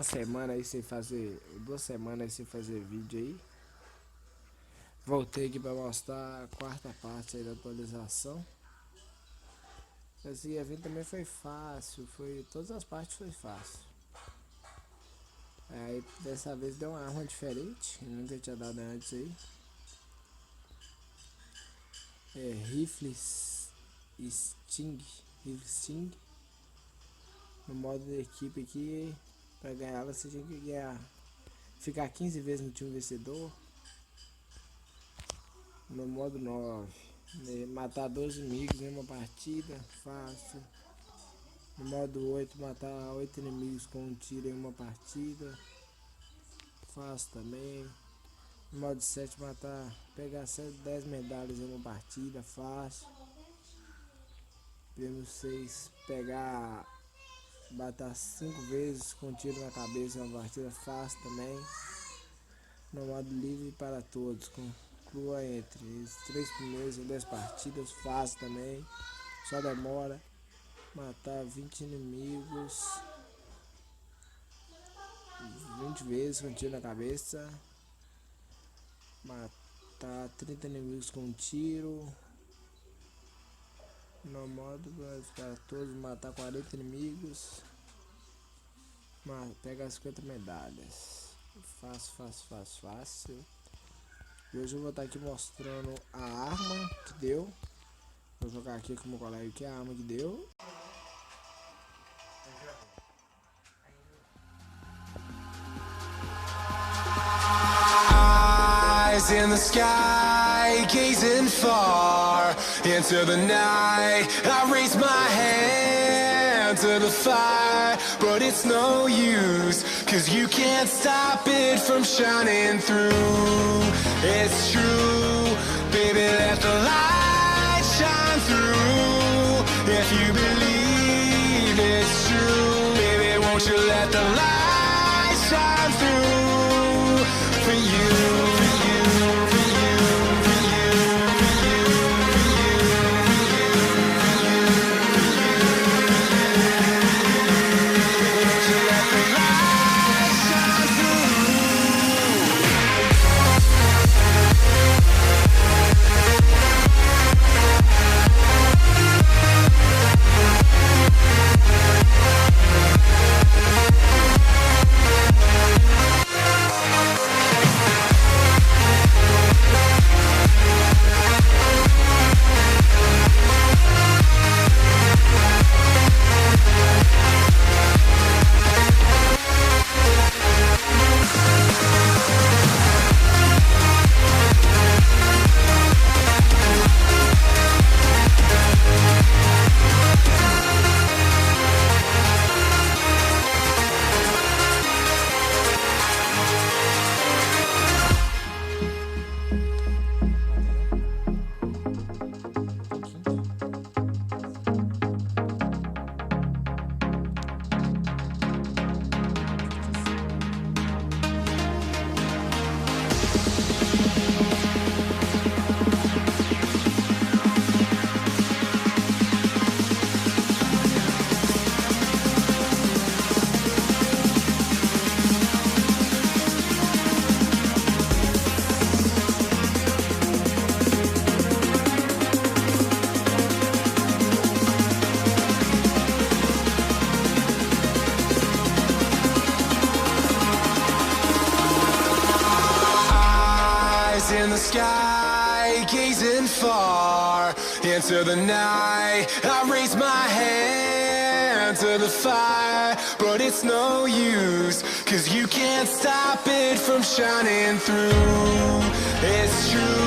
uma semana aí sem fazer, 2 semanas aí sem fazer vídeo aí. Voltei aqui pra mostrar a quarta parte aí da atualização. Esse evento também foi fácil, todas as partes foi fácil. Aí dessa vez deu uma arma diferente, nunca tinha dado antes aí. Rifles Sting, no modo de equipe aqui. Pra ganhar ela você tinha que ficar 15 vezes no time vencedor. No modo 9, matar 12 inimigos em uma partida, fácil. No modo 8, matar 8 inimigos com um tiro em uma partida, fácil também. No modo 7, pegar 10 medalhas em uma partida, fácil. Prêmio 6, matar 5 vezes com um tiro na cabeça em uma partida, fácil também. No modo livre para todos, conclua entre os 3 primeiros em 10 partidas, fácil também. Só demora. Matar 20 inimigos 20 vezes com tiro na cabeça. Matar 30 inimigos com um tiro. No modo para todos, matar 40 inimigos. Pegar 50 medalhas. Fácil. E hoje eu vou estar aqui mostrando a arma que deu. Vou jogar aqui com o meu colega que é a arma que deu. Eyes in the sky, gazing far into the night. I raise my hand to the fire, but it's no use, 'cause you can't stop it from shining through. It's true, baby, let the light shine through. If you believe it's true, baby, won't you let the light shine through for you. In the sky, gazing far into the night. I raise my hand to the fire, but it's no use, 'cause you can't stop it from shining through. It's true.